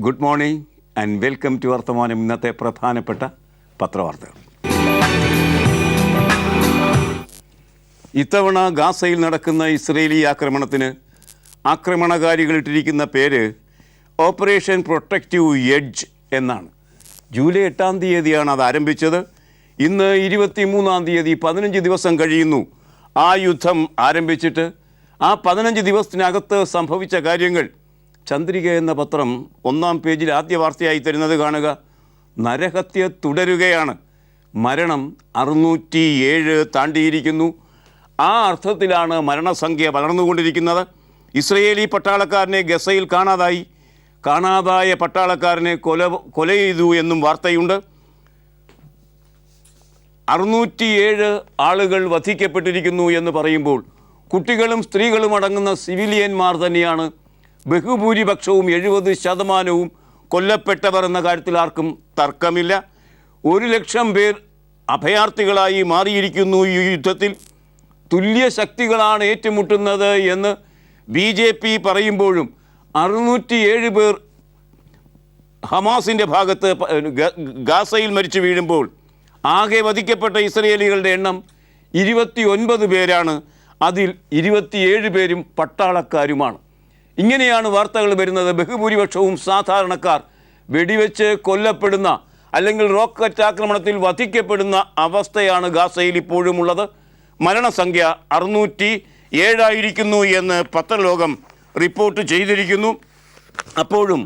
Good morning and welcome to Varthamanam. ഇന്നത്തെ പ്രധാനപ്പെട്ട പത്രവാർത്തകൾ. ഇത്തവണ ഗാസയിൽ നടക്കുന്ന ഇസ്രേലി ആക്രമണത്തിന് ആക്രമണകാരികൾ ഇട്ടിരിക്കുന്ന പേര് ഓപ്പറേഷൻ പ്രൊട്ടക്റ്റീവ് എഡ്ജ് എന്നാണ്. ജൂലൈ 8-ാം തീയതിയാണ് അത് ആരംഭിച്ചത്. ഇന്ന് 23-ാം തീയതി 15 ദിവസം കഴിയുന്നു ആ യുദ്ധം ആരംഭിച്ചിട്ട്. ആ 15 ദിവസത്തിനകത്ത് സംഭവിച്ച കാര്യങ്ങൾ ചന്ദ്രിക എന്ന പത്രം 1-ാം പേജിൽ ആദ്യ വാർത്തയായി തരുന്നത് കാണുക. നരഹത്യ തുടരുകയാണ്. മരണം 607 താണ്ടിയിരിക്കുന്നു. ആ അർത്ഥത്തിലാണ് മരണസംഖ്യ വളർന്നുകൊണ്ടിരിക്കുന്നത്. ഇസ്രയേലി പട്ടാളക്കാരനെ ഗസയിൽ കാണാതായ പട്ടാളക്കാരനെ കൊല ചെയ്തു എന്നും വാർത്തയുണ്ട്. 607 ആളുകൾ വധിക്കപ്പെട്ടിരിക്കുന്നു എന്ന് പറയുമ്പോൾ കുട്ടികളും സ്ത്രീകളും അടങ്ങുന്ന സിവിലിയന്മാർ തന്നെയാണ് ബഹുഭൂരിപക്ഷവും. 70% കൊല്ലപ്പെട്ടവർ എന്ന കാര്യത്തിൽ ആർക്കും തർക്കമില്ല. 1 ലക്ഷം പേർ അഭയാർത്ഥികളായി മാറിയിരിക്കുന്നു. ഈ യുദ്ധത്തിൽ തുല്യ ശക്തികളാണ് ഏറ്റുമുട്ടുന്നത് എന്ന് BJP പറയുമ്പോഴും 607 പേർ ഹമാസിൻ്റെ ഭാഗത്ത് ഗാസയിൽ മരിച്ചു വീഴുമ്പോൾ ആകെ വധിക്കപ്പെട്ട ഇസ്രയേലികളുടെ എണ്ണം 29 പേരാണ്. അതിൽ 27 പേരും പട്ടാളക്കാരുമാണ്. ഇങ്ങനെയാണ് വാർത്തകൾ വരുന്നത്. ബഹുഭൂരിപക്ഷവും സാധാരണക്കാർ വെടിവെച്ച് കൊല്ലപ്പെടുന്ന അല്ലെങ്കിൽ റോക്കറ്റ് ആക്രമണത്തിൽ വധിക്കപ്പെടുന്ന അവസ്ഥയാണ് ഗാസയിൽ ഇപ്പോഴും ഉള്ളത്. മരണസംഖ്യ 607 ആയിരിക്കുന്നു എന്ന് പത്രലോകം റിപ്പോർട്ട് ചെയ്തിരിക്കുന്നു. അപ്പോഴും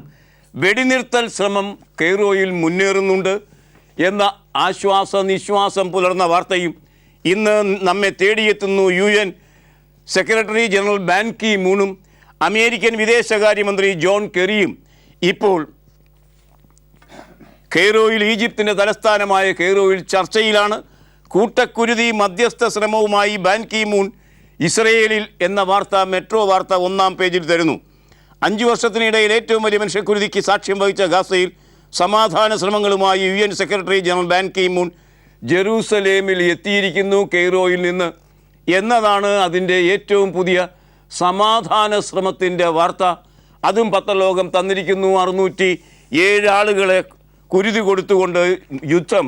വെടിനിർത്തൽ ശ്രമം കെയ്റോയിൽ മുന്നേറുന്നുണ്ട് എന്ന നിശ്വാസം പുലർന്ന വാർത്തയും ഇന്ന് നമ്മെ തേടിയെത്തുന്നു. UN secretary general Ban Ki മൂണും അമേരിക്കൻ വിദേശകാര്യമന്ത്രി ജോൺ കെറിയും ഇപ്പോൾ കെയ്റോയിൽ, ഈജിപ്തിൻ്റെ തലസ്ഥാനമായ കെയ്റോയിൽ ചർച്ചയിലാണ്. കൂട്ടക്കുരുതി മധ്യസ്ഥ ശ്രമവുമായി ബാൻ കി മൂൺ ഇസ്രയേലിൽ എന്ന വാർത്ത മെട്രോ വാർത്ത 1-ാം പേജിൽ തരുന്നു. 5 വർഷത്തിനിടയിൽ ഏറ്റവും വലിയ മനുഷ്യക്കുരുതിക്ക് സാക്ഷ്യം വഹിച്ച ഗാസയിൽ സമാധാന ശ്രമങ്ങളുമായി UN secretary general Ban Ki Moon ജെറൂസലേമിൽ എത്തിയിരിക്കുന്നു കെയ്റോയിൽ നിന്ന് എന്നതാണ് അതിൻ്റെ ഏറ്റവും പുതിയ സമാധാന ശ്രമത്തിൻ്റെ വാർത്ത. അതും പത്രലോകം തന്നിരിക്കുന്നു. 607 ആളുകളെ കുരുതി കൊടുത്തുകൊണ്ട് യുദ്ധം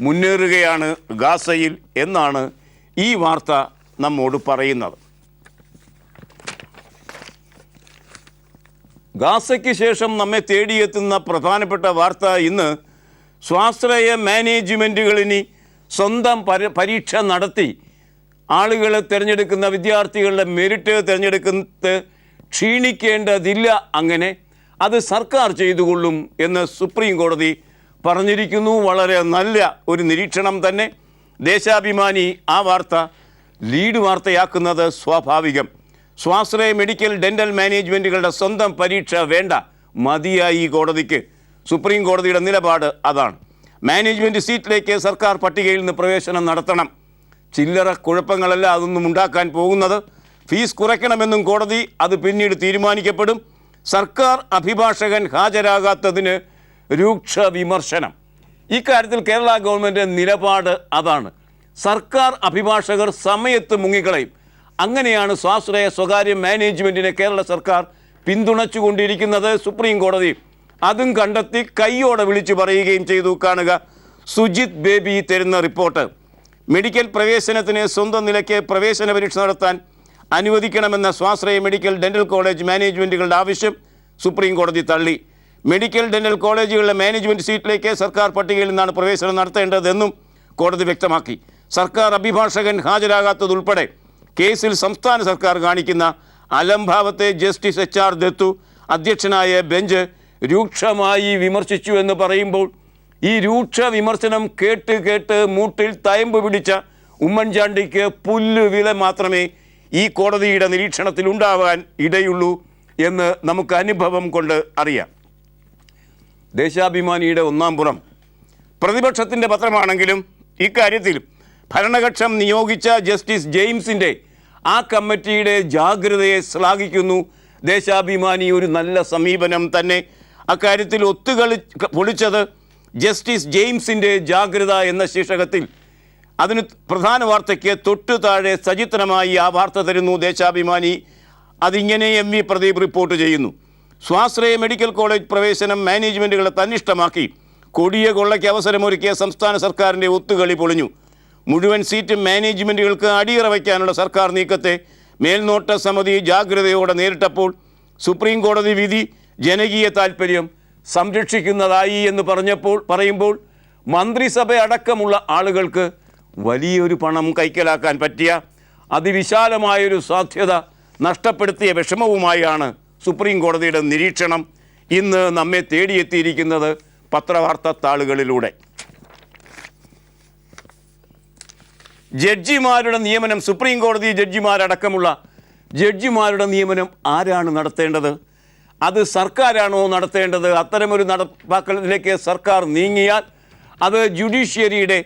മുന്നേറുകയാണ് ഗാസയിൽ എന്നാണ് ഈ വാർത്ത നമ്മോട് പറയുന്നത്. ഗാസയ്ക്ക് ശേഷം നമ്മെ തേടിയെത്തുന്ന പ്രധാനപ്പെട്ട വാർത്ത ഇന്ന് സ്വാശ്രയ മാനേജ്മെൻറ്റുകളിനി സ്വന്തം പരീക്ഷ നടത്തി ആളുകളെ തിരഞ്ഞെടുക്കുന്ന വിദ്യാർത്ഥികളുടെ മെറിറ്റ് തിരഞ്ഞെടുക്കുന്നത് ക്ഷീണിക്കേണ്ടതില്ല. അങ്ങനെ അത് സർക്കാർ ചെയ്തുകൊള്ളും എന്ന് സുപ്രീം കോടതി പറഞ്ഞിരിക്കുന്നു. വളരെ നല്ല ഒരു നിരീക്ഷണം തന്നെ. ദേശാഭിമാനി ആ വാർത്ത ലീഡ് വാർത്തയാക്കുന്നത് സ്വാഭാവികം. സ്വാശ്രയ മെഡിക്കൽ ഡെൻ്റൽ മാനേജ്മെൻറ്റുകളുടെ സ്വന്തം പരീക്ഷ വേണ്ട, മതിയായി കോടതിക്ക്. സുപ്രീം കോടതിയുടെ നിലപാട് അതാണ്. മാനേജ്മെൻറ്റ് സീറ്റിലേക്ക് സർക്കാർ പട്ടികയിൽ നിന്ന് പ്രവേശനം നടത്തണം. ചില്ലറ കുഴപ്പങ്ങളല്ല അതൊന്നും ഉണ്ടാക്കാൻ പോകുന്നത്. ഫീസ് കുറയ്ക്കണമെന്നും കോടതി, അത് പിന്നീട് തീരുമാനിക്കപ്പെടും. സർക്കാർ അഭിഭാഷകൻ ഹാജരാകാത്തതിന് രൂക്ഷ വിമർശനം. ഇക്കാര്യത്തിൽ കേരള ഗവൺമെൻറ് നിലപാട് അതാണ്. സർക്കാർ അഭിഭാഷകർ സമയത്ത് മുങ്ങിക്കളയും. അങ്ങനെയാണ് സ്വാശ്രയ സ്വകാര്യ മാനേജ്മെൻറ്റിനെ കേരള സർക്കാർ പിന്തുണച്ചുകൊണ്ടിരിക്കുന്നത്. സുപ്രീം കോടതി അതും കണ്ടെത്തി കൈയോടെ വിളിച്ചു പറയുകയും ചെയ്തു. കാണുക സുജിത് ബേബി തരുന്ന റിപ്പോർട്ട്. മെഡിക്കൽ പ്രവേശനത്തിന് സ്വന്തം നിലയ്ക്ക് പ്രവേശന പരീക്ഷ നടത്താൻ അനുവദിക്കണമെന്ന സ്വാശ്രയ മെഡിക്കൽ ഡെൻ്റൽ കോളേജ് മാനേജ്മെൻറ്റുകളുടെ ആവശ്യം സുപ്രീം കോടതി തള്ളി. മെഡിക്കൽ ഡെൻ്റൽ കോളേജുകളുടെ മാനേജ്മെൻറ്റ് സീറ്റിലേക്ക് സർക്കാർ പട്ടികയിൽ നിന്നാണ് പ്രവേശനം നടത്തേണ്ടതെന്നും കോടതി വ്യക്തമാക്കി. സർക്കാർ അഭിഭാഷകൻ ഹാജരാകാത്തതുൾപ്പെടെ കേസിൽ സംസ്ഥാന സർക്കാർ കാണിക്കുന്ന അലംഭാവത്തെ ജസ്റ്റിസ് HR ദത്തു അധ്യക്ഷനായ ബെഞ്ച് രൂക്ഷമായി വിമർശിച്ചു എന്ന് പറയുമ്പോൾ ഈ രൂക്ഷ വിമർശനം കേട്ട് മൂട്ടിൽ തയമ്പ് പിടിച്ച ഉമ്മൻചാണ്ടിക്ക് പുല്ലുവില മാത്രമേ ഈ കോടതിയുടെ നിരീക്ഷണത്തിൽ ഉണ്ടാവാൻ ഇടയുള്ളൂ എന്ന് നമുക്ക് അനുഭവം കൊണ്ട് അറിയാം. ദേശാഭിമാനിയുടെ 1-ാം പുറം പ്രതിപക്ഷത്തിൻ്റെ പത്രമാണെങ്കിലും ഇക്കാര്യത്തിൽ ഭരണകക്ഷം നിയോഗിച്ച ജസ്റ്റിസ് ജെയിംസിൻ്റെ ആ കമ്മിറ്റിയുടെ ജാഗ്രതയെ ശ്ലാഘിക്കുന്നു ദേശാഭിമാനി. ഒരു നല്ല സമീപനം തന്നെ. അക്കാര്യത്തിൽ പൊളിച്ചത് ജസ്റ്റിസ് ജെയിംസിൻ്റെ ജാഗ്രത എന്ന ശീർഷകത്തിൽ അതിന് പ്രധാന വാർത്തയ്ക്ക് തൊട്ടു താഴെ സചിത്രമായി ആ വാർത്ത തരുന്നു ദേശാഭിമാനി. അതിങ്ങനെ MV പ്രദീപ് റിപ്പോർട്ട് ചെയ്യുന്നു. സ്വാശ്രയ മെഡിക്കൽ കോളേജ് പ്രവേശനം മാനേജ്മെൻറ്റുകളെ തന്നിഷ്ടമാക്കി കൊടിയ കൊള്ളയ്ക്ക് അവസരമൊരുക്കിയ സംസ്ഥാന സർക്കാരിൻ്റെ ഒത്തുകളി പൊളിഞ്ഞു. മുഴുവൻ സീറ്റും മാനേജ്മെൻറ്റുകൾക്ക് അടിയറ വയ്ക്കാനുള്ള സർക്കാർ നീക്കത്തെ മേൽനോട്ട സമിതി ജാഗ്രതയോടെ നേരിട്ടപ്പോൾ സുപ്രീം കോടതി വിധി ജനകീയ താൽപ്പര്യം സംരക്ഷിക്കുന്നതായി എന്ന് പറയുമ്പോൾ മന്ത്രിസഭ അടക്കമുള്ള ആളുകൾക്ക് വലിയൊരു പണം കൈക്കലാക്കാൻ പറ്റിയ അതിവിശാലമായൊരു സാധ്യത നഷ്ടപ്പെടുത്തിയ വിഷമവുമായാണ് സുപ്രീം കോടതിയുടെ നിരീക്ഷണം ഇന്ന് നമ്മെ തേടിയെത്തിയിരിക്കുന്നത് പത്രവാർത്താ താളുകളിലൂടെ. ജഡ്ജിമാരുടെ നിയമനം, സുപ്രീം കോടതി ജഡ്ജിമാരടക്കമുള്ള ജഡ്ജിമാരുടെ നിയമനം ആരാണ് നടത്തേണ്ടത്? അത് സർക്കാരാണോ നടത്തേണ്ടത്? അത്തരമൊരു നടപ്പാക്കലിലേക്ക് സർക്കാർ നീങ്ങിയാൽ അത് ജുഡീഷ്യറിയുടെ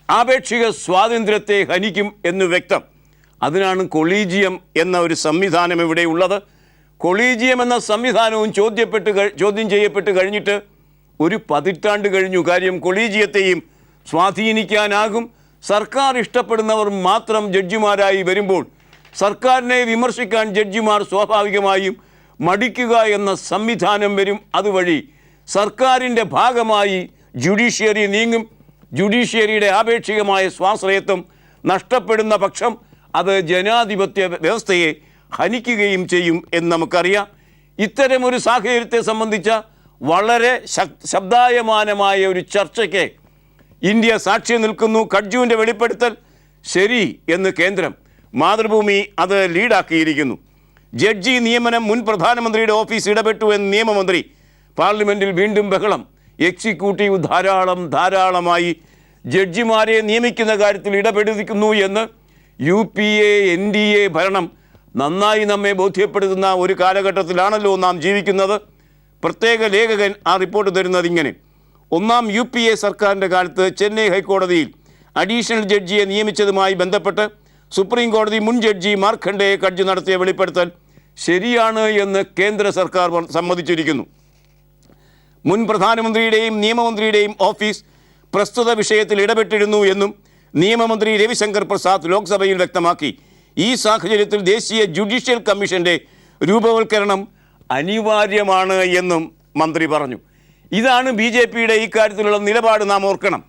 ആപേക്ഷിക സ്വാതന്ത്ര്യത്തെ ഹനിക്കും എന്ന് വ്യക്തം. അതിനാണ് കൊളീജിയം എന്ന ഒരു സംവിധാനം ഇവിടെ ഉള്ളത്. കൊളീജിയം എന്ന സംവിധാനവും ചോദ്യം ചെയ്യപ്പെട്ട് കഴിഞ്ഞിട്ട് ഒരു പതിറ്റാണ്ട് കഴിഞ്ഞു. കാര്യം കൊളീജിയത്തെയും സ്വാധീനിക്കാനാകും. സർക്കാർ ഇഷ്ടപ്പെടുന്നവർ മാത്രം ജഡ്ജിമാരായി വരുമ്പോൾ സർക്കാരിനെ വിമർശിക്കാൻ ജഡ്ജിമാർ സ്വാഭാവികമായും മടിക്കുക എന്ന സംവിധാനം വരും. അതുവഴി സർക്കാരിൻ്റെ ഭാഗമായി ജുഡീഷ്യറി നീങ്ങും. ജുഡീഷ്യറിയുടെ ആപേക്ഷികമായ സ്വാശ്രയത്വം നഷ്ടപ്പെടുന്ന പക്ഷം അത് ജനാധിപത്യ വ്യവസ്ഥയെ ഹനിക്കുകയും ചെയ്യും എന്ന് നമുക്കറിയാം. ഇത്തരമൊരു സാഹചര്യത്തെ സംബന്ധിച്ച വളരെ ശബ്ദായമാനമായ ഒരു ചർച്ചയ്ക്ക് ഇന്ത്യ സാക്ഷ്യം നിൽക്കുന്നു. കഡ്ജുവിൻ്റെ വെളിപ്പെടുത്തൽ ശരി എന്ന് കേന്ദ്രം, മാതൃഭൂമി അത് ലീഡാക്കിയിരിക്കുന്നു. ജഡ്ജി നിയമനം മുൻ പ്രധാനമന്ത്രിയുടെ ഓഫീസ് ഇടപെട്ടു എന്ന് നിയമമന്ത്രി. പാർലമെൻറ്റിൽ വീണ്ടും ബഹളം. എക്സിക്യൂട്ടീവ് ധാരാളമായി ജഡ്ജിമാരെ നിയമിക്കുന്ന കാര്യത്തിൽ ഇടപെടുന്നു എന്ന് UPA NDA ഭരണം നന്നായി നമ്മെ ബോധ്യപ്പെടുത്തുന്ന ഒരു കാലഘട്ടത്തിലാണല്ലോ നാം ജീവിക്കുന്നത്. പ്രത്യേക ലേഖകൻ ആ റിപ്പോർട്ട് തരുന്നത് ഇങ്ങനെ: ഒന്നാം UPA സർക്കാരിൻ്റെ കാലത്ത് ചെന്നൈ ഹൈക്കോടതിയിൽ അഡീഷണൽ ജഡ്ജിയെ നിയമിച്ചതുമായി ബന്ധപ്പെട്ട് സുപ്രീം കോടതി മുൻ ജഡ്ജി മാർഖണ്ഡേയെ കഡ്ജ് നടത്തിയ വെളിപ്പെടുത്തൽ ശരിയാണ് എന്ന് കേന്ദ്ര സർക്കാർ സമ്മതിച്ചിരിക്കുന്നു. മുൻ പ്രധാനമന്ത്രിയുടെയും നിയമമന്ത്രിയുടെയും ഓഫീസ് പ്രസ്തുത വിഷയത്തിൽ ഇടപെട്ടിരുന്നു എന്നും നിയമമന്ത്രി രവിശങ്കർ പ്രസാദ് ലോക്സഭയിൽ വ്യക്തമാക്കി. ഈ സാഹചര്യത്തിൽ ദേശീയ ജുഡീഷ്യൽ കമ്മീഷൻ്റെ രൂപവൽക്കരണം അനിവാര്യമാണ് എന്നും മന്ത്രി പറഞ്ഞു. ഇതാണ് BJPയുടെ ഇക്കാര്യത്തിലുള്ള നിലപാട്. നാം ഓർക്കണം,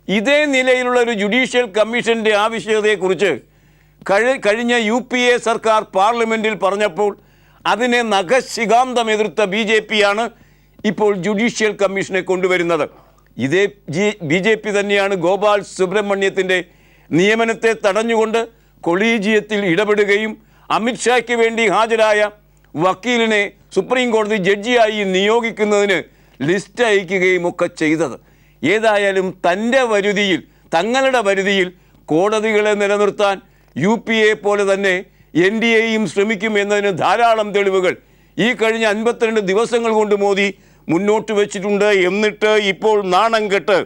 ഇതേ നിലയിലുള്ള ഒരു ജുഡീഷ്യൽ കമ്മീഷൻ്റെ ആവശ്യകതയെക്കുറിച്ച് കഴിഞ്ഞ UPA സർക്കാർ പാർലമെൻറ്റിൽ പറഞ്ഞപ്പോൾ അതിനെ നഖശിഖാന്തം എതിർത്ത BJPയാണ് ഇപ്പോൾ ജുഡീഷ്യൽ കമ്മീഷനെ കൊണ്ടുവരുന്നത്. ഇതേ BJP തന്നെയാണ് ഗോപാൽ സുബ്രഹ്മണ്യത്തിൻ്റെ നിയമനത്തെ തടഞ്ഞുകൊണ്ട് കൊളീജിയത്തിൽ ഇടപെടുകയും അമിത്ഷായ്ക്ക് വേണ്ടി ഹാജരായ വക്കീലിനെ സുപ്രീം കോടതി ജഡ്ജിയായി നിയോഗിക്കുന്നതിന് ലിസ്റ്റ് അയക്കുകയും ഒക്കെ ചെയ്തത്. ഏതായാലും തങ്ങളുടെ വരുതിയിൽ കോടതികളെ നിലനിർത്താൻ UPA പോലെ തന്നെ NDAയും ശ്രമിക്കും എന്നതിന് ധാരാളം തെളിവുകൾ ഈ കഴിഞ്ഞ 52 ദിവസങ്ങൾ കൊണ്ട് മോദി മുന്നോട്ട് വെച്ചിട്ടുണ്ട്. എന്നിട്ട് ഇപ്പോൾ നാണം കെട്ട്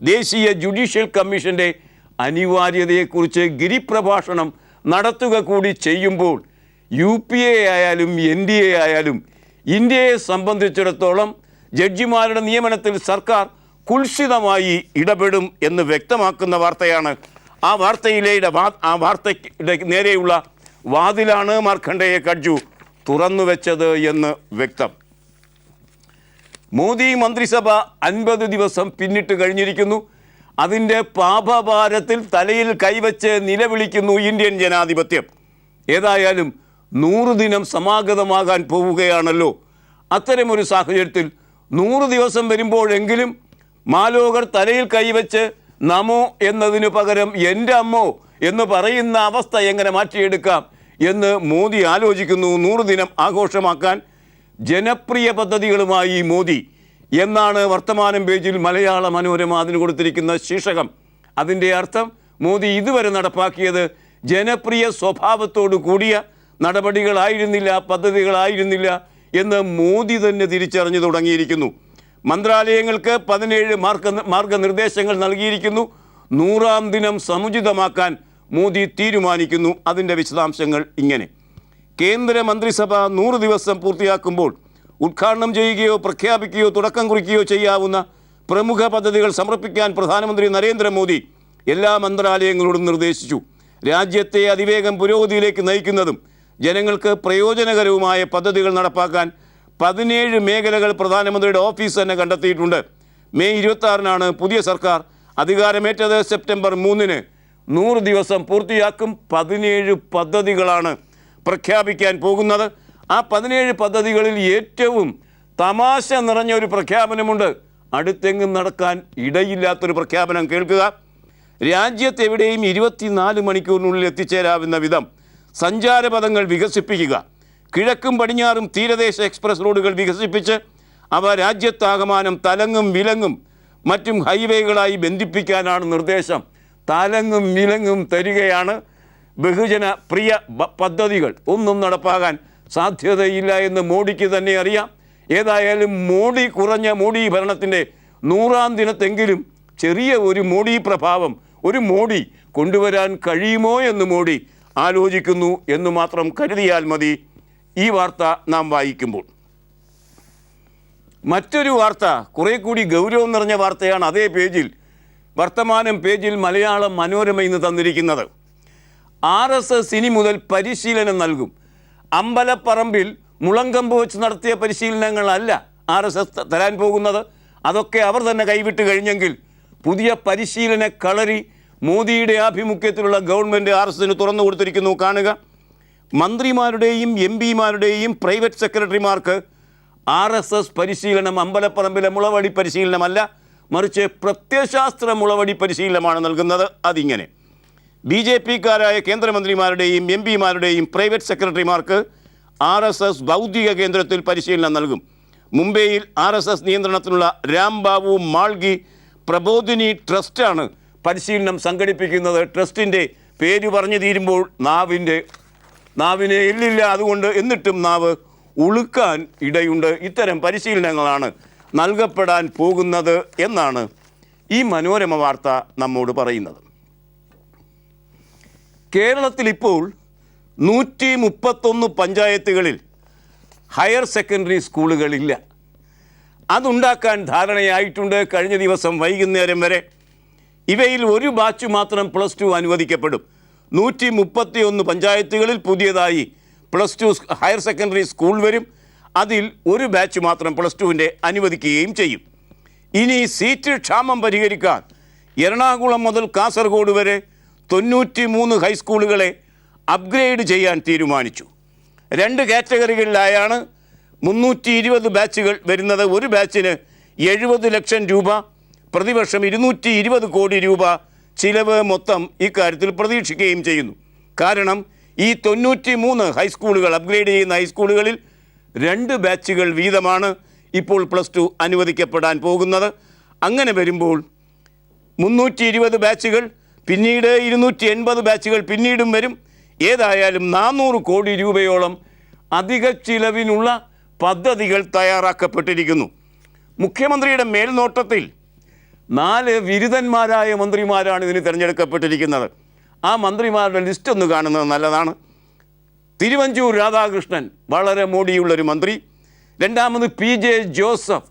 ദേശീയ ജുഡീഷ്യൽ കമ്മീഷൻ്റെ അനിവാര്യതയെക്കുറിച്ച് ഗിരിപ്രഭാഷണം നടത്തുക കൂടി ചെയ്യുമ്പോൾ UPA ആയാലും NDA ആയാലും ഇന്ത്യയെ സംബന്ധിച്ചിടത്തോളം ജഡ്ജിമാരുടെ നിയമനത്തിൽ സർക്കാർ കുൽസിതമായി ഇടപെടും എന്ന് വ്യക്തമാക്കുന്ന വാർത്തയാണ്. ആ വാർത്തയുടെ നേരെയുള്ള വാതിലാണ് മാർഖണ്ഡേയെ കഡ്ജു തുറന്നു വെച്ചത് എന്ന് വ്യക്തം. മോദി മന്ത്രിസഭ 50 ദിവസം പിന്നിട്ട് കഴിഞ്ഞിരിക്കുന്നു. അതിൻ്റെ പാപഭാരത്തിൽ തലയിൽ കൈവച്ച് നിലവിളിക്കുന്നു ഇന്ത്യൻ ജനാധിപത്യം. ഏതായാലും 100 ദിനം സമാഗതമാകാൻ പോവുകയാണല്ലോ. അത്തരമൊരു സാഹചര്യത്തിൽ 100 ദിവസം വരുമ്പോഴെങ്കിലും മാലോകർ തലയിൽ കൈവച്ച് നമോ എന്നതിനു പകരം എൻ്റെ അമ്മോ എന്ന് പറയുന്ന അവസ്ഥ എങ്ങനെ മാറ്റിയെടുക്കാം എന്ന് മോദി ആലോചിക്കുന്നു. 100 ദിനം ആഘോഷമാക്കാൻ ജനപ്രിയ പദ്ധതികളുമായി മോദി എന്നാണ് വർത്തമാനം പേജിൽ മലയാള മനോരമ അതിന് കൊടുത്തിരിക്കുന്ന ശീർഷകം. അതിൻ്റെ അർത്ഥം മോദി ഇതുവരെ നടപ്പാക്കിയത് ജനപ്രിയ സ്വഭാവത്തോടു കൂടിയ നടപടികളായിരുന്നില്ല, പദ്ധതികളായിരുന്നില്ല എന്ന് മോദി തന്നെ തിരിച്ചറിഞ്ഞു തുടങ്ങിയിരിക്കുന്നു. മന്ത്രാലയങ്ങൾക്ക് 17 മാർഗനിർദ്ദേശങ്ങൾ നൽകിയിരിക്കുന്നു. 100ാം ദിനം സമുചിതമാക്കാൻ മോദി തീരുമാനിക്കുന്നു. അതിൻ്റെ വിശദാംശങ്ങൾ ഇങ്ങനെ: കേന്ദ്ര മന്ത്രിസഭ 100 ദിവസം പൂർത്തിയാക്കുമ്പോൾ ഉദ്ഘാടനം ചെയ്യുകയോ പ്രഖ്യാപിക്കുകയോ തുടക്കം കുറിക്കുകയോ ചെയ്യാവുന്ന പ്രമുഖ പദ്ധതികൾ സമർപ്പിക്കാൻ പ്രധാനമന്ത്രി നരേന്ദ്രമോദി എല്ലാ മന്ത്രാലയങ്ങളോടും നിർദ്ദേശിച്ചു. രാജ്യത്തെ അതിവേഗം പുരോഗതിയിലേക്ക് നയിക്കുന്നതും ജനങ്ങൾക്ക് പ്രയോജനകരവുമായ പദ്ധതികൾ നടപ്പാക്കാൻ 17 മേഖലകൾ പ്രധാനമന്ത്രിയുടെ ഓഫീസ് തന്നെ കണ്ടെത്തിയിട്ടുണ്ട്. മെയ് 26-നാണ് പുതിയ സർക്കാർ അധികാരമേറ്റത്. സെപ്റ്റംബർ 3-ന് 100 ദിവസം പൂർത്തിയാക്കും. 17 പദ്ധതികളാണ് പ്രഖ്യാപിക്കാൻ പോകുന്നത്. ആ 17 പദ്ധതികളിൽ ഏറ്റവും തമാശ നിറഞ്ഞ ഒരു പ്രഖ്യാപനമുണ്ട്. അടുത്തെങ്ങും നടക്കാൻ ഇടയില്ലാത്തൊരു പ്രഖ്യാപനം കേൾക്കുക. രാജ്യത്തെവിടെയും 24 മണിക്കൂറിനുള്ളിൽ എത്തിച്ചേരാവുന്ന വിധം സഞ്ചാരപഥങ്ങൾ വികസിപ്പിക്കുക. കിഴക്കും പടിഞ്ഞാറും തീരദേശ എക്സ്പ്രസ് റോഡുകൾ വികസിപ്പിച്ച് അവ രാജ്യത്താകമാനം തലങ്ങും വിലങ്ങും മറ്റും ഹൈവേകളായി ബന്ധിപ്പിക്കാനാണ് നിർദ്ദേശം. തലങ്ങും വിലങ്ങും തരികയാണ്. ബഹുജന പ്രിയ പദ്ധതികൾ ഒന്നും നടപ്പാകാൻ സാധ്യതയില്ല എന്ന് മോഡിക്ക് തന്നെ അറിയാം. ഏതായാലും മോഡി ഭരണത്തിൻ്റെ 100-ാം ദിനത്തെങ്കിലും ചെറിയ ഒരു മോഡി പ്രഭാവം, ഒരു മോഡി കൊണ്ടുവരാൻ കഴിയുമോ എന്ന് മോഡി ആലോചിക്കുന്നു എന്ന് മാത്രം കരുതിയാൽ മതി ഈ വാർത്ത നാം വായിക്കുമ്പോൾ. മറ്റൊരു വാർത്ത കുറേ കൂടി ഗൗരവം നിറഞ്ഞ വാർത്തയാണ് അതേ പേജിൽ, വർത്തമാനം പേജിൽ മലയാളം മനോരമ ഇന്ന് തന്നിരിക്കുന്നത്. RSS ഇനി മുതൽ പരിശീലനം നൽകും. അമ്പലപ്പറമ്പിൽ മുളങ്കമ്പ് വെച്ച് നടത്തിയ പരിശീലനങ്ങളല്ല RSS തരാൻ പോകുന്നത്. അതൊക്കെ അവർ തന്നെ കൈവിട്ട് കഴിഞ്ഞെങ്കിൽ പുതിയ പരിശീലന കളരി മോദിയുടെ ആഭിമുഖ്യത്തിലുള്ള ഗവൺമെൻറ് RSSന് തുറന്നു കൊടുത്തിരിക്കുന്നു. കാണുക, മന്ത്രിമാരുടെയും MP-മാരുടെയും പ്രൈവറ്റ് സെക്രട്ടറിമാർക്ക് RSS പരിശീലനം അമ്പലപ്പറമ്പിലെ മുളവടി പരിശീലനമല്ല, മറിച്ച് പ്രത്യയശാസ്ത്ര മുളവടി പരിശീലനമാണ് നൽകുന്നത്. അതിങ്ങനെ BJP-ക്കാരായ കേന്ദ്രമന്ത്രിമാരുടെയും MP-മാരുടെയും പ്രൈവറ്റ് സെക്രട്ടറിമാർക്ക് RSS ബൗദ്ധിക കേന്ദ്രത്തിൽ പരിശീലനം നൽകും. മുംബൈയിൽ RSS നിയന്ത്രണത്തിലുള്ള രാംബാബു മാൾഗി പ്രബോധിനി ട്രസ്റ്റാണ് പരിശീലനം സംഘടിപ്പിക്കുന്നത്. ട്രസ്റ്റിൻ്റെ പേര് പറഞ്ഞു തീരുമ്പോൾ നാവിനെ എല്ലില്ല, അതുകൊണ്ട് എന്നിട്ടും നാവ് ഉളുക്കാൻ ഇടയുണ്ട്. ഇത്തരം പരിശീലനങ്ങളാണ് നൽകപ്പെടാൻ പോകുന്നത് എന്നാണ് ഈ മനോരമ വാർത്ത നമ്മോട് പറയുന്നത്. കേരളത്തിൽ ഇപ്പോൾ 131 പഞ്ചായത്തുകളിൽ ഹയർ സെക്കൻഡറി സ്കൂളുകളില്ല. അതുണ്ടാക്കാൻ ധാരണയായിട്ടുണ്ട്. കഴിഞ്ഞ ദിവസം വൈകുന്നേരം വരെ ഇവയിൽ ഒരു ബാച്ച് മാത്രം +2 അനുവദിക്കപ്പെടും. 131 പഞ്ചായത്തുകളിൽ പുതിയതായി +2 ഹയർ സെക്കൻഡറി സ്കൂൾ വരും. അതിൽ ഒരു ബാച്ച് മാത്രം +2-ൻ്റെ അനുവദിക്കുകയും ചെയ്യും. ഇനി സീറ്റ് ക്ഷാമം പരിഹരിക്കാൻ എറണാകുളം മുതൽ കാസർഗോഡ് വരെ 93 ഹൈസ്കൂളുകളെ അപ്ഗ്രേഡ് ചെയ്യാൻ തീരുമാനിച്ചു. 2 കാറ്റഗറികളിലായാണ് 320 ബാച്ചുകൾ വരുന്നത്. ഒരു ബാച്ചിന് 70 ലക്ഷം രൂപ, പ്രതിവർഷം 220 കോടി രൂപ ചിലവ് മൊത്തം ഇക്കാര്യത്തിൽ പ്രതീക്ഷിക്കുകയും ചെയ്യുന്നു. കാരണം ഈ 93 ഹൈസ്കൂളുകൾ, അപ്ഗ്രേഡ് ചെയ്യുന്ന ഹൈസ്കൂളുകളിൽ 2 ബാച്ചുകൾ വീതമാണ് ഇപ്പോൾ +2 അനുവദിക്കപ്പെടാൻ പോകുന്നത്. അങ്ങനെ വരുമ്പോൾ 320 ബാച്ചുകൾ, പിന്നീട് 280 ബാച്ചുകൾ പിന്നീടും വരും. ഏതായാലും 400 കോടി രൂപയോളം അധിക ചിലവിനുള്ള പദ്ധതികൾ തയ്യാറാക്കപ്പെട്ടിരിക്കുന്നു. മുഖ്യമന്ത്രിയുടെ മേൽനോട്ടത്തിൽ 4 ബിരുദന്മാരായ മന്ത്രിമാരാണ് ഇതിന് തിരഞ്ഞെടുക്കപ്പെട്ടിരിക്കുന്നത്. ആ മന്ത്രിമാരുടെ ലിസ്റ്റ് ഒന്ന് കാണുന്നത് നല്ലതാണ്. തിരുവഞ്ചൂർ രാധാകൃഷ്ണൻ വളരെ മോടിയുള്ളൊരു മന്ത്രി. രണ്ടാമത് PJ ജോസഫ്,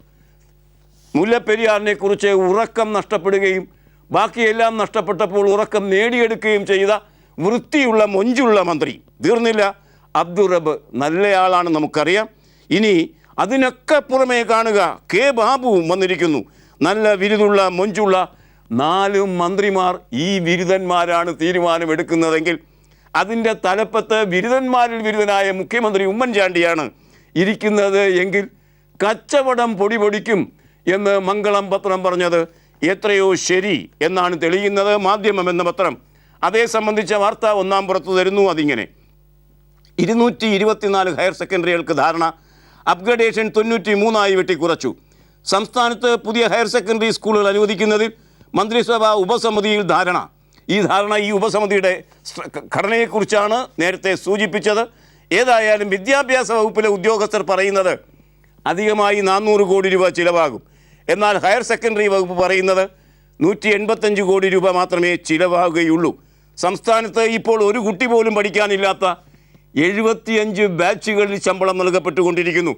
മുല്ലപ്പെരിയാറിനെ കുറിച്ച് ഉറക്കം നഷ്ടപ്പെടുകയും ബാക്കിയെല്ലാം നഷ്ടപ്പെട്ടപ്പോൾ ഉറക്കം നേടിയെടുക്കുകയും ചെയ്ത വൃത്തിയുള്ള മൊഞ്ചുള്ള മന്ത്രി. തീർന്നില്ല, അബ്ദുറബ് നല്ലയാളാണ്, നമുക്കറിയാം. ഇനി അതിനൊക്കെ പുറമേ കാണുക, K ബാബുവും വന്നിരിക്കുന്നു. നല്ല വിരുദുള്ള മൊഞ്ചുള്ള 4 മന്ത്രിമാർ. ഈ ബിരുദന്മാരാണ് തീരുമാനമെടുക്കുന്നതെങ്കിൽ അതിൻ്റെ തലപ്പത്ത് ബിരുദന്മാരിൽ ബിരുദനായ മുഖ്യമന്ത്രി ഉമ്മൻചാണ്ടിയാണ് ഇരിക്കുന്നത് എങ്കിൽ കച്ചവടം പൊടിപൊടിക്കും എന്ന് മംഗളം പത്രം പറഞ്ഞത് എത്രയോ ശരി എന്നാണ് തെളിയുന്നത്. മാധ്യമം എന്ന പത്രം അതേ സംബന്ധിച്ച വാർത്ത ഒന്നാം പുറത്തു തരുന്നു. അതിങ്ങനെ 224 ഹയർ സെക്കൻഡറികൾക്ക് ധാരണ, അപ്ഗ്രഡേഷൻ 93 വെട്ടിക്കുറച്ചു. സംസ്ഥാനത്ത് പുതിയ ഹയർ സെക്കൻഡറി സ്കൂളുകൾ അനുവദിക്കുന്നതിൽ മന്ത്രിസഭാ ഉപസമിതിയിൽ ധാരണ. ഈ ഉപസമിതിയുടെ ഘടനയെക്കുറിച്ചാണ് നേരത്തെ സൂചിപ്പിച്ചത്. ഏതായാലും വിദ്യാഭ്യാസ വകുപ്പിലെ ഉദ്യോഗസ്ഥർ പറയുന്നത് അധികമായി 400 കോടി രൂപ ചിലവാകും. എന്നാൽ ഹയർ സെക്കൻഡറി വകുപ്പ് പറയുന്നത് 185 കോടി രൂപ മാത്രമേ ചിലവാകുകയുള്ളൂ. സംസ്ഥാനത്ത് ഇപ്പോൾ ഒരു കുട്ടി പോലും പഠിക്കാനില്ലാത്ത 75 ബാച്ചുകളിൽ ശമ്പളം നൽകപ്പെട്ടുകൊണ്ടിരിക്കുന്നു.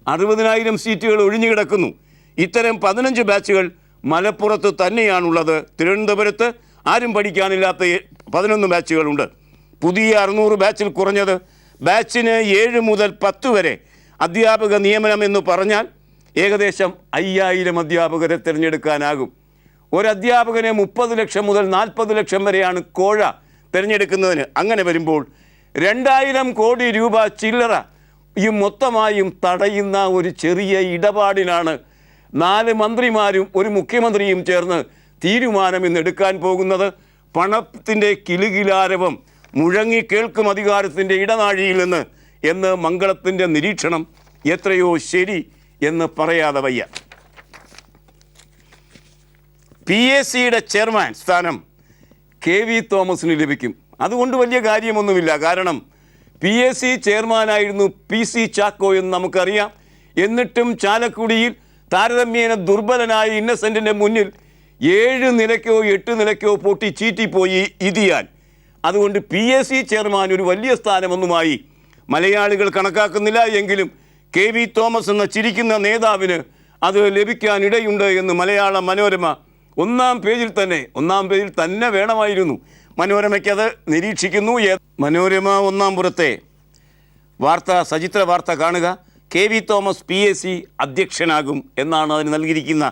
60,000 സീറ്റുകൾ ഒഴിഞ്ഞു കിടക്കുന്നു. ഇത്തരം 15 ബാച്ചുകൾ മലപ്പുറത്ത് തന്നെയാണുള്ളത്. തിരുവനന്തപുരത്ത് ആരും പഠിക്കാനില്ലാത്ത 11 ബാച്ചുകളുണ്ട്. പുതിയ 600 ബാച്ചിൽ കുറഞ്ഞത് ബാച്ചിന് 7 മുതൽ 10 വരെ അധ്യാപക നിയമനം എന്ന് പറഞ്ഞാൽ ഏകദേശം 5000 അധ്യാപകരെ തിരഞ്ഞെടുക്കാനാകും. ഒരധ്യാപകനെ 30 ലക്ഷം മുതൽ 40 ലക്ഷം വരെയാണ് കോഴ തിരഞ്ഞെടുക്കുന്നതിന്. അങ്ങനെ വരുമ്പോൾ 2000 കോടി രൂപ ചില്ലറ ഈ മൊത്തമായും തടയുന്ന ഒരു ചെറിയ ഇടപാടിനാണ് 4 മന്ത്രിമാരും ഒരു മുഖ്യമന്ത്രിയും ചേർന്ന് തീരുമാനം ഇന്നെടുക്കാൻ പോകുന്നത്. പണത്തിൻ്റെ കിലുകിലാരവം മുഴങ്ങി കേൾക്കും അധികാരത്തിൻ്റെ ഇടനാഴിയിൽ നിന്ന് എന്ന് മംഗളത്തിൻ്റെ നിരീക്ഷണം എത്രയോ ശരി എന്ന് പറയാതെ വയ്യ. PACയുടെ ചെയർമാൻ സ്ഥാനം KV തോമസിന് ലഭിക്കും. അതുകൊണ്ട് വലിയ കാര്യമൊന്നുമില്ല. കാരണം PAC ചെയർമാനായിരുന്നു PC ചാക്കോ എന്ന് നമുക്കറിയാം. എന്നിട്ടും ചാലക്കുടിയിൽ താരതമ്യേന ദുർബലനായ ഇന്നസെൻറ്റിൻ്റെ മുന്നിൽ 7 നിലയ്ക്കോ 8 നിലയ്ക്കോ പൊട്ടി ചീറ്റിപ്പോയി ഇതിയാൻ. അതുകൊണ്ട് PAC ചെയർമാൻ ഒരു വലിയ സ്ഥാനമൊന്നുമായി മലയാളികൾ കണക്കാക്കുന്നില്ല. എങ്കിലും KV തോമസ് എന്ന ചിരിക്കുന്ന നേതാവിന് അത് ലഭിക്കാനിടയുണ്ട് എന്ന് മലയാള മനോരമ ഒന്നാം പേജിൽ തന്നെ വേണമായിരുന്നു. മനോരമയ്ക്കത് നിരീക്ഷിക്കുന്നു. മനോരമ ഒന്നാം പുറത്തെ വാർത്ത, സചിത്ര വാർത്ത കാണുക. KV തോമസ് PAC അധ്യക്ഷനാകും എന്നാണ് അതിന് നൽകിയിരിക്കുന്ന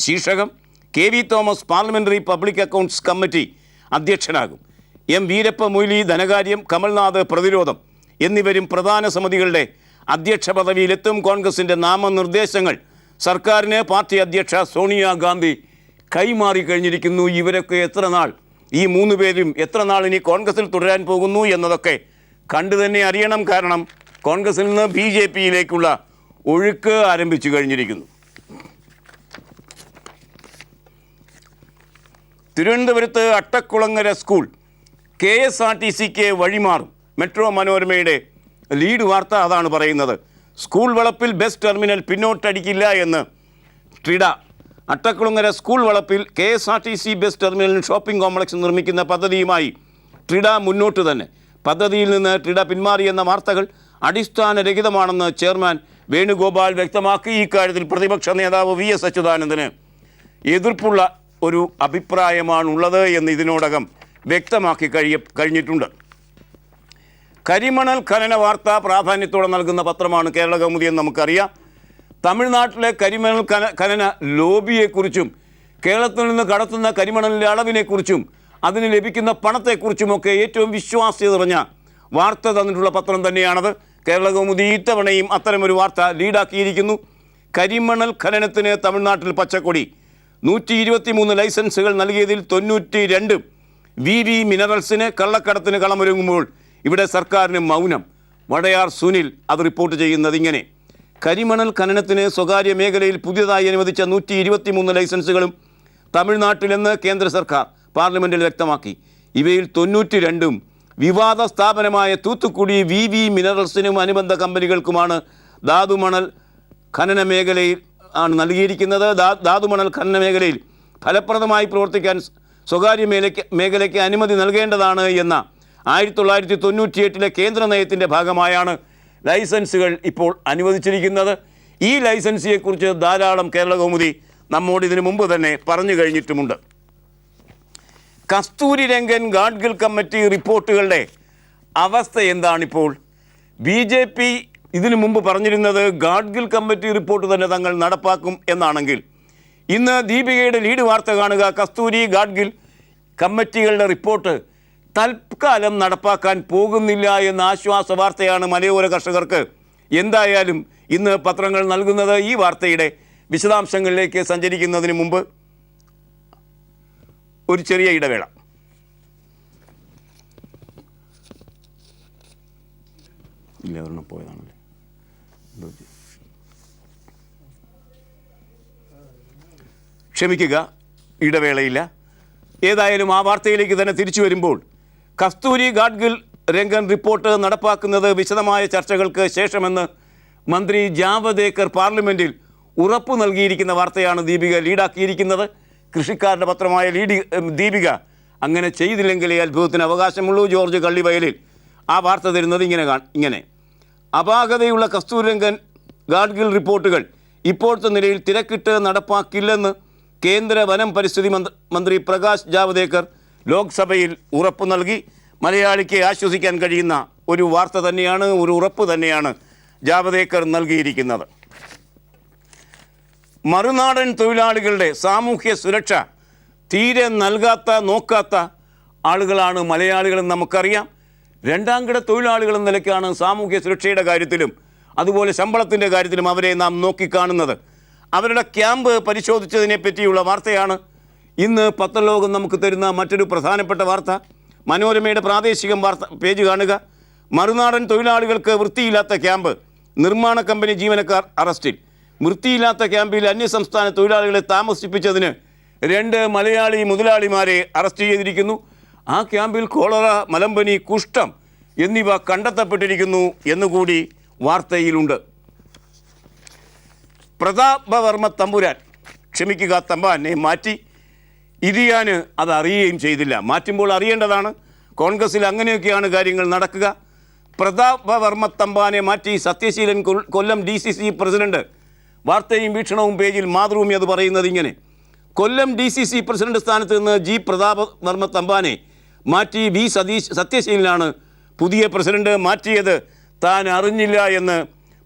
ശീർഷകം. KV Thomas parliamentary public accounts committee അധ്യക്ഷനാകും. M വീരപ്പ മൊയ്ലി ധനകാര്യം, കമൽനാഥ് പ്രതിരോധം എന്നിവരും പ്രധാന സമിതികളുടെ അധ്യക്ഷ പദവിയിലെത്തും. കോൺഗ്രസിൻ്റെ നാമനിർദ്ദേശങ്ങൾ സർക്കാരിന് പാർട്ടി അധ്യക്ഷ സോണിയാഗാന്ധി കൈമാറി കഴിഞ്ഞിരിക്കുന്നു. ഇവരൊക്കെ ഈ 3 പേരും എത്ര നാൾ ഇനി കോൺഗ്രസിൽ തുടരാൻ പോകുന്നു എന്നതൊക്കെ കണ്ടു തന്നെ അറിയണം. കാരണം കോൺഗ്രസിൽ നിന്ന് BJPയിലേക്കുള്ള ഒഴുക്ക് ആരംഭിച്ചു കഴിഞ്ഞിരിക്കുന്നു. തിരുവനന്തപുരത്ത് അട്ടക്കുളങ്ങര സ്കൂൾ KSRTCക്ക് വഴിമാറും. മെട്രോ മനോരമയുടെ ലീഡ് വാർത്ത അതാണ് പറയുന്നത്. സ്കൂൾ വളപ്പിൽ ബസ് ടെർമിനൽ പിന്നോട്ടടിക്കില്ല എന്ന് ട്രിഡ. അട്ടക്കുളങ്ങര സ്കൂൾ വളപ്പിൽ KSRTC ബസ് ടെർമിനലിന് ഷോപ്പിംഗ് കോംപ്ലക്സ് നിർമ്മിക്കുന്ന പദ്ധതിയുമായി ട്രിഡ മുന്നോട്ട് തന്നെ. പദ്ധതിയിൽ നിന്ന് ട്രിഡ പിന്മാറിയെന്ന വാർത്തകൾ അടിസ്ഥാനരഹിതമാണെന്ന് ചെയർമാൻ വേണുഗോപാൽ വ്യക്തമാക്കി. ഇക്കാര്യത്തിൽ പ്രതിപക്ഷ നേതാവ് VS അച്യുതാനന്ദന് എതിർപ്പുള്ള ഒരു അഭിപ്രായമാണുള്ളത് എന്ന് ഇതിനോടകം വ്യക്തമാക്കി കഴിഞ്ഞിട്ടുണ്ട്. കരിമണൽ ഖനന വാർത്ത പ്രാധാന്യത്തോടെ നൽകുന്ന പത്രമാണ് കേരള കൗമുദി എന്ന് നമുക്കറിയാം. തമിഴ്നാട്ടിലെ കരിമണൽ ഖനന ലോബിയെക്കുറിച്ചും കേരളത്തിൽ നിന്ന് കടത്തുന്ന കരിമണലിൻ്റെ അളവിനെക്കുറിച്ചും അതിന് ലഭിക്കുന്ന പണത്തെക്കുറിച്ചുമൊക്കെ ഏറ്റവും വിശ്വാസ്യത നിറഞ്ഞ വാർത്ത തന്നിട്ടുള്ള പത്രം തന്നെയാണത്. കേരള കൗമുദി ഇത്തവണയും അത്തരമൊരു വാർത്ത ലീഡാക്കിയിരിക്കുന്നു. കരിമണൽ ഖനനത്തിന് തമിഴ്നാട്ടിൽ പച്ചക്കൊടി. 123 ലൈസൻസുകൾ നൽകിയതിൽ 92 VV മിനറൽസിന് കള്ളക്കടത്തിന് കളമൊരുങ്ങുമ്പോൾ ഇവിടെ സർക്കാരിന് മൗനം. വടയാർ സുനിൽ അത് റിപ്പോർട്ട് ചെയ്യുന്നത് ഇങ്ങനെ: കരിമണൽ ഖനനത്തിന് സ്വകാര്യ മേഖലയിൽ പുതിയതായി അനുവദിച്ച 123 ലൈസൻസുകളും തമിഴ്നാട്ടിലെന്ന് കേന്ദ്ര സർക്കാർ പാർലമെൻറ്റിൽ വ്യക്തമാക്കി. ഇവയിൽ 92ഉം വിവാദ സ്ഥാപനമായ തൂത്തുക്കുടി VV മിനറൽസിനും അനുബന്ധ കമ്പനികൾക്കുമാണ്. ധാതുമണൽ ഖനന മേഖലയിൽ ആണ് നൽകിയിരിക്കുന്നത്. ധാതുമണൽ ഖനന മേഖലയിൽ ഫലപ്രദമായി പ്രവർത്തിക്കാൻ സ്വകാര്യ മേഖലയ്ക്ക് അനുമതി നൽകേണ്ടതാണ് എന്ന 1998 കേന്ദ്ര നയത്തിൻ്റെ ഭാഗമായാണ് ലൈസൻസുകൾ ഇപ്പോൾ അനുവദിച്ചിരിക്കുന്നത്. ഈ ലൈസൻസിയെക്കുറിച്ച് ധാരാളം കേരള കൗമുദി നമ്മോട് ഇതിനു മുമ്പ് തന്നെ പറഞ്ഞു കഴിഞ്ഞിട്ടുമുണ്ട്. കസ്തൂരി രംഗൻ ഗാഡ്ഗിൽ കമ്മിറ്റി റിപ്പോർട്ടുകളുടെ അവസ്ഥ എന്താണിപ്പോൾ? BJP ഇതിനു മുമ്പ് പറഞ്ഞിരുന്നത് ഗാഡ്ഗിൽ കമ്മിറ്റി റിപ്പോർട്ട് തന്നെ തങ്ങൾ നടപ്പാക്കും എന്നാണെങ്കിൽ, ഇന്ന് ദീപികയുടെ ലീഡ് വാർത്ത കാണുക. കസ്തൂരി ഗാഡ്ഗിൽ കമ്മിറ്റികളുടെ റിപ്പോർട്ട് തൽക്കാലം നടപ്പാക്കാൻ പോകുന്നില്ല എന്ന ആശ്വാസ വാർത്തയാണ് മലയോര കർഷകർക്ക്. എന്തായാലും ഇന്ന് പത്രങ്ങൾ നൽകുന്നത്. ഈ വാർത്തയുടെ വിശദാംശങ്ങളിലേക്ക് സഞ്ചരിക്കുന്നതിന് മുമ്പ് ഒരു ചെറിയ ഇടവേള. ഇല്ല, ഒരെണ്ണം പോയതാണല്ലേ. ക്ഷമിക്കുക, ഇടവേളയില്ല. ഏതായാലും ആ വാർത്തയിലേക്ക് തന്നെ തിരിച്ചു വരുമ്പോൾ, കസ്തൂരി ഗാഡ്ഗിൽ രംഗൻ റിപ്പോർട്ട് നടപ്പാക്കുന്നത് വിശദമായ ചർച്ചകൾക്ക് ശേഷമെന്ന് മന്ത്രി ജാവദേക്കർ പാർലമെൻറ്റിൽ ഉറപ്പു നൽകിയിരിക്കുന്ന വാർത്തയാണ് ദീപിക ലീഡാക്കിയിരിക്കുന്നത്. കൃഷിക്കാരുടെ പത്രമായ ദീപിക അങ്ങനെ ചെയ്തില്ലെങ്കിലേ അത്ഭുതത്തിന് അവകാശമുള്ളൂ. ജോർജ് കള്ളിവയലിൽ ആ വാർത്ത തരുന്നത് ഇങ്ങനെ: അപാകതയുള്ള കസ്തൂരി രംഗൻ ഗാഡ്ഗിൽ റിപ്പോർട്ടുകൾ ഇപ്പോഴത്തെ നിലയിൽ തിരക്കിട്ട് നടപ്പാക്കില്ലെന്ന് കേന്ദ്ര വനം പരിസ്ഥിതി മന്ത്രി പ്രകാശ് ജാവദേക്കർ ലോക്സഭയിൽ ഉറപ്പു നൽകി. മലയാളിക്ക് ആശ്വസിക്കാൻ കഴിയുന്ന ഒരു വാർത്ത തന്നെയാണ്, ഒരു ഉറപ്പ് തന്നെയാണ് ജാവദേക്കർ നൽകിയിരിക്കുന്നത്. മറുനാടൻ തൊഴിലാളികളുടെ സാമൂഹ്യ സുരക്ഷ തീരെ നോക്കാത്ത ആളുകളാണ് മലയാളികളെന്ന് നമുക്കറിയാം. രണ്ടാംകിട തൊഴിലാളികളെന്ന നിലയ്ക്കാണ് സാമൂഹ്യ സുരക്ഷയുടെ കാര്യത്തിലും അതുപോലെ ശമ്പളത്തിൻ്റെ കാര്യത്തിലും അവരെ നാം നോക്കിക്കാണുന്നത്. അവരുടെ ക്യാമ്പ് പരിശോധിച്ചതിനെ പറ്റിയുള്ള വാർത്തയാണ് ഇന്ന് പത്രലോകം നമുക്ക് തരുന്ന മറ്റൊരു പ്രധാനപ്പെട്ട വാർത്ത. മനോരമയുടെ പ്രാദേശിക വാർത്ത പേജ് കാണുക. മറുനാടൻ തൊഴിലാളികൾക്ക് വൃത്തിയില്ലാത്ത ക്യാമ്പ്, നിർമ്മാണ കമ്പനി ജീവനക്കാർ അറസ്റ്റിൽ. വൃത്തിയില്ലാത്ത ക്യാമ്പിൽ അന്യസംസ്ഥാന തൊഴിലാളികളെ താമസിപ്പിച്ചതിന് 2 മലയാളി മുതലാളിമാരെ അറസ്റ്റ് ചെയ്തിരിക്കുന്നു. ആ ക്യാമ്പിൽ കോളറ, മലമ്പനി, കുഷ്ഠം എന്നിവ കണ്ടെത്തപ്പെട്ടിരിക്കുന്നു എന്നുകൂടി വാർത്തയിലുണ്ട്. പ്രതാപവർമ്മ തമ്പാനെ മാറ്റി. ഇരിയാന് അത് അറിയുകയും ചെയ്തില്ല. മാറ്റുമ്പോൾ അറിയേണ്ടതാണ്. കോൺഗ്രസിൽ അങ്ങനെയൊക്കെയാണ് കാര്യങ്ങൾ നടക്കുക. പ്രതാപവർമ്മ തമ്പാനെ മാറ്റി സത്യശീലൻ കൊല്ലം DCC പ്രസിഡന്റ്. വാർത്തയും വീക്ഷണവും പേജിൽ മാതൃഭൂമി അത് പറയുന്നത് ഇങ്ങനെ: കൊല്ലം DCC പ്രസിഡന്റ് സ്ഥാനത്ത് നിന്ന് G. പ്രതാപവർമ്മ തമ്പാനെ മാറ്റി സത്യശീലനാണ് പുതിയ പ്രസിഡന്റ്. മാറ്റിയത് താൻ അറിഞ്ഞില്ല എന്ന്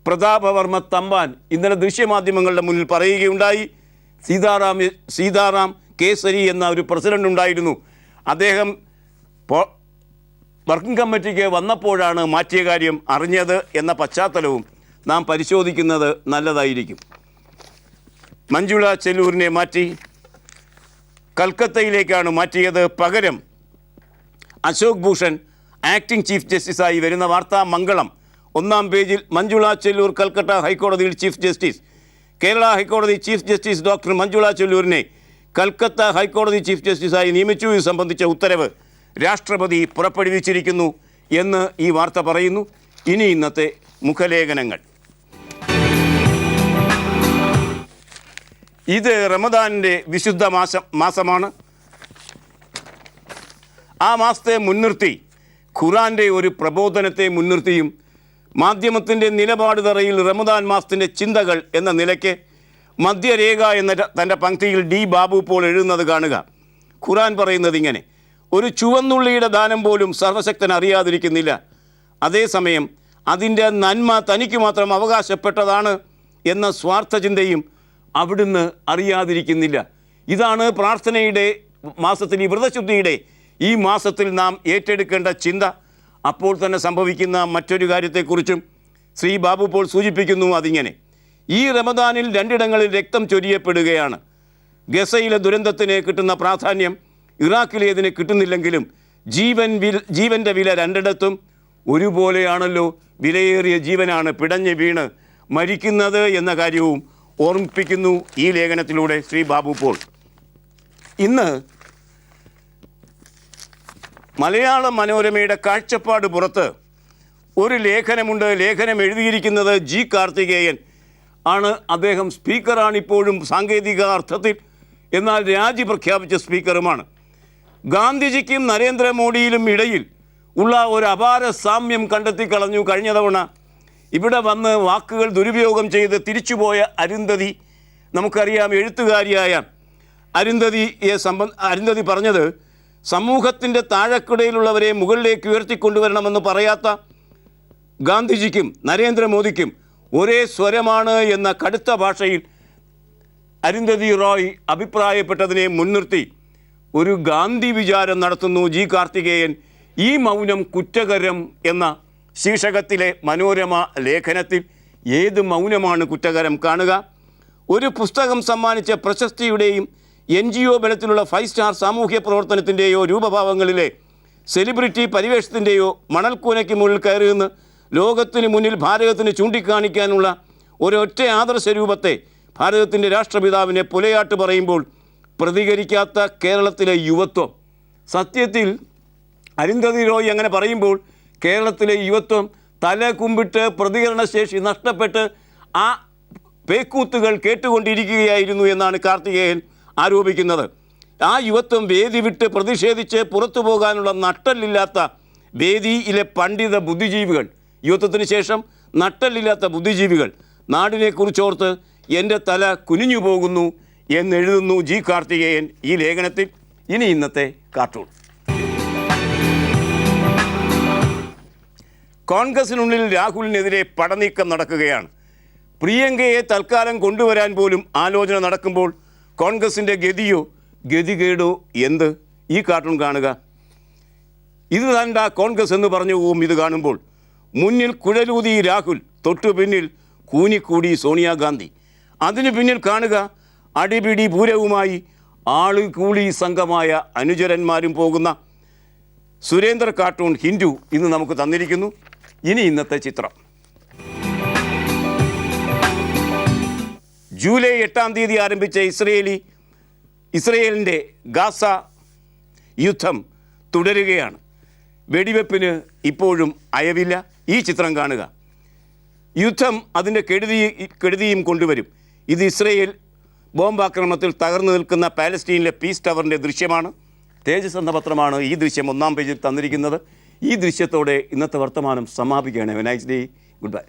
പ്രതാപവർമ്മ തമ്പാൻ ഇന്നലെ ദൃശ്യമാധ്യമങ്ങളുടെ മുന്നിൽ പറയുകയുണ്ടായി. സീതാറാം കേസരി എന്ന ഒരു പ്രസിഡന്റ് ഉണ്ടായിരുന്നു. അദ്ദേഹം വർക്കിംഗ് കമ്മിറ്റിക്ക് വന്നപ്പോഴാണ് മാറ്റിയ കാര്യം അറിഞ്ഞത് എന്ന പശ്ചാത്തലവും നാം പരിശോധിക്കുന്നത് നല്ലതായിരിക്കും. മഞ്ജുള ചെല്ലൂരിനെ മാറ്റി കൽക്കത്തയിലേക്കാണ് മാറ്റിയത്. പകരം അശോക് ഭൂഷൺ ആക്ടിംഗ് ചീഫ് ജസ്റ്റിസായി വരുന്ന വാർത്ത. മംഗളം 1-ാം പേജിൽ മഞ്ജുള ചെല്ലൂർ കൽക്കട്ട ഹൈക്കോടതിയിൽ ചീഫ് ജസ്റ്റിസ്. കേരള ഹൈക്കോടതി ചീഫ് ജസ്റ്റിസ് ഡോക്ടർ മഞ്ജുള ചെല്ലൂരിനെ കൽക്കത്ത ഹൈക്കോടതി ചീഫ് ജസ്റ്റിസായി നിയമിച്ചു. ഇത് സംബന്ധിച്ച ഉത്തരവ് രാഷ്ട്രപതി പുറപ്പെടുവിച്ചിരിക്കുന്നു എന്ന് ഈ വാർത്ത പറയുന്നു. ഇനി ഇന്നത്തെ മുഖലേഖനങ്ങൾ. ഇത് റമദാനിൻ്റെ വിശുദ്ധ മാസമാണ്. ആ മാസത്തെ മുൻനിർത്തി ഖുറാൻ്റെ ഒരു പ്രബോധനത്തെ മുൻനിർത്തിയും മാധ്യമത്തിൻ്റെ നിലപാട് തറയിൽ റമദാൻ മാസത്തിൻ്റെ ചിന്തകൾ എന്ന നിലയ്ക്ക് മധ്യരേഖ എന്ന തൻ്റെ പങ്ക്തിയിൽ D. ബാബു പോൾ എഴുതുന്നത് കാണുക. ഖുറാൻ പറയുന്നത് ഇങ്ങനെ: ഒരു ചുവന്നുള്ളിയുടെ ദാനം പോലും സർവശക്തൻ അറിയാതിരിക്കുന്നില്ല. അതേസമയം അതിൻ്റെ നന്മ തനിക്ക് മാത്രം അവകാശപ്പെട്ടതാണ് എന്ന സ്വാർത്ഥ ചിന്തയും അവിടുന്ന് അറിയാതിരിക്കുന്നില്ല. ഇതാണ് പ്രാർത്ഥനയുടെ മാസത്തിൽ, ഈ വ്രതശുദ്ധിയുടെ ഈ മാസത്തിൽ നാം ഏറ്റെടുക്കേണ്ട ചിന്ത. അപ്പോൾ തന്നെ സംഭവിക്കുന്ന മറ്റൊരു കാര്യത്തെക്കുറിച്ചും ശ്രീ ബാബു പോൾ സൂചിപ്പിക്കുന്നു. അതിങ്ങനെ: ഈ റമദാനിൽ 2 ഇടങ്ങളിൽ രക്തം ചൊരിയപ്പെടുകയാണ്. ഗസയിലെ ദുരന്തത്തിന് കിട്ടുന്ന പ്രാധാന്യം ഇറാഖിലേതിന് കിട്ടുന്നില്ലെങ്കിലും ജീവൻ്റെ വില 2ഇടത്തും ഒരുപോലെയാണല്ലോ. വിലയേറിയ ജീവനാണ് പിടഞ്ഞ് വീണ് മരിക്കുന്നത് എന്ന കാര്യവും ഓർമ്മിപ്പിക്കുന്നു ഈ ലേഖനത്തിലൂടെ ശ്രീ ബാബു പോൾ. ഇന്ന് മലയാള മനോരമയുടെ കാഴ്ചപ്പാട് പുറത്ത് ഒരു ലേഖനമുണ്ട്. ലേഖനം എഴുതിയിരിക്കുന്നത് G. കാർത്തികേയൻ ആണ്. അദ്ദേഹം സ്പീക്കറാണിപ്പോഴും സാങ്കേതിക അർത്ഥത്തിൽ, എന്നാൽ രാജി പ്രഖ്യാപിച്ച സ്പീക്കറുമാണ്. ഗാന്ധിജിക്കും നരേന്ദ്രമോദിയിലും ഇടയിൽ ഉള്ള ഒരു അപാര സാമ്യം കണ്ടെത്തിക്കളഞ്ഞു. കഴിഞ്ഞ തവണ ഇവിടെ വന്ന് വാക്കുകൾ ദുരുപയോഗം ചെയ്ത് തിരിച്ചുപോയ അരുന്ധതി, നമുക്കറിയാം, എഴുത്തുകാരിയായ അരുന്ധതി പറഞ്ഞത് സമൂഹത്തിൻ്റെ താഴെക്കിടയിലുള്ളവരെ മുകളിലേക്ക് ഉയർത്തിക്കൊണ്ടുവരണമെന്ന് പറയാത്ത ഗാന്ധിജിക്കും നരേന്ദ്രമോദിക്കും ഒരേ സ്വരമാണ് എന്ന കടുത്ത ഭാഷയിൽ അരുന്ധതി റോയ് അഭിപ്രായപ്പെട്ടതിനെ മുൻനിർത്തി ഒരു ഗാന്ധി വിചാരം നടത്തുന്നു G. കാർത്തികേയൻ. ഈ മൗനം കുറ്റകരം എന്ന ശീർഷകത്തിലെ മനോരമ ലേഖനത്തിൽ ഏത് മൗനമാണ് കുറ്റകരം കാണുക. ഒരു പുസ്തകം സമ്മാനിച്ച പ്രശസ്തിയുടെയും NGO ബലത്തിലുള്ള 5 സ്റ്റാർ സാമൂഹ്യ പ്രവർത്തനത്തിൻ്റെയോ രൂപഭാവങ്ങളിലെ സെലിബ്രിറ്റി പരിവേഷത്തിൻ്റെയോ മണൽക്കൂനയ്ക്ക് മുന്നിൽ കയറിയെന്ന് ലോകത്തിന് മുന്നിൽ ഭാരതത്തിന് ചൂണ്ടിക്കാണിക്കാനുള്ള ഒരൊറ്റ ആദർശ രൂപത്തെ ഭാരതത്തിൻ്റെ രാഷ്ട്രപിതാവിനെ പുലയാട്ട് പറയുമ്പോൾ പ്രതികരിക്കാത്ത കേരളത്തിലെ യുവത്വം. സത്യത്തിൽ അരുന്ധതി റോയ് അങ്ങനെ പറയുമ്പോൾ കേരളത്തിലെ യുവത്വം തല കുമ്പിട്ട് പ്രതികരണശേഷി നഷ്ടപ്പെട്ട് ആ പേക്കൂത്തുകൾ കേട്ടുകൊണ്ടിരിക്കുകയായിരുന്നു എന്നാണ് കാർത്തികേയൻ ആരോപിക്കുന്നത്. ആ യുവത്വം വേദി വിട്ട് പ്രതിഷേധിച്ച് പുറത്തു പോകാനുള്ള നട്ടല്ലില്ലാത്ത വേദിയിലെ പണ്ഡിത ബുദ്ധിജീവികൾ, യുവത്വത്തിന് ശേഷം നട്ടല്ലില്ലാത്ത ബുദ്ധിജീവികൾ, നാടിനെക്കുറിച്ചോർത്ത് എൻ്റെ തല കുനിഞ്ഞു പോകുന്നു എന്നെഴുതുന്നു G. കാർത്തികേയൻ ഈ ലേഖനത്തിൽ. ഇനി ഇന്നത്തെ കാർട്ടൂൺ. കോൺഗ്രസിനുള്ളിൽ രാഹുലിനെതിരെ പടനീക്കം നടക്കുകയാണ്. പ്രിയങ്കയെ തൽക്കാലം കൊണ്ടുവരാൻ പോലും ആലോചന നടക്കുമ്പോൾ കോൺഗ്രസിൻ്റെ ഗതികേടോ എന്ത്? ഈ കാർട്ടൂൺ കാണുക. ഇത് തണ്ട കോൺഗ്രസ് എന്ന് പറഞ്ഞു പോവും ഇത് കാണുമ്പോൾ. മുന്നിൽ കുഴലൂതി രാഹുൽ, തൊട്ടു പിന്നിൽ കൂനിക്കൂടി സോണിയാഗാന്ധി. അതിനു പിന്നിൽ കാണുക അടിപിടി പൂരവുമായി ആളുകൂളി സംഘമായ അനുചരന്മാരും പോകുന്ന സുരേന്ദ്ര കാർട്ടൂൺ ഹിന്ദു ഇന്ന് നമുക്ക് തന്നിരിക്കുന്നു. ഇനി ഇന്നത്തെ ചിത്രം. ജൂലൈ 8-ാം തീയതി ആരംഭിച്ച ഇസ്രയേലിൻ്റെ ഗാസ യുദ്ധം തുടരുകയാണ്. വെടിവെപ്പിന് ഇപ്പോഴും അയവില്ല. ഈ ചിത്രം കാണുക. യുദ്ധം അതിൻ്റെ കെടുതിയും കൊണ്ടുവരും. ഇത് ഇസ്രയേൽ ബോംബാക്രമണത്തിൽ തകർന്നു നിൽക്കുന്ന പാലസ്തീനിലെ പീസ് ടവറിൻ്റെ ദൃശ്യമാണ്. തേജസ് എന്ന പത്രമാണ് ഈ ദൃശ്യം 1-ാം പേജിൽ തന്നിരിക്കുന്നത്. ഈ ദൃശ്യത്തോടെ ഇന്നത്തെ വർത്തമാനം സമാപിക്കുകയാണ്. Nice day, good bye.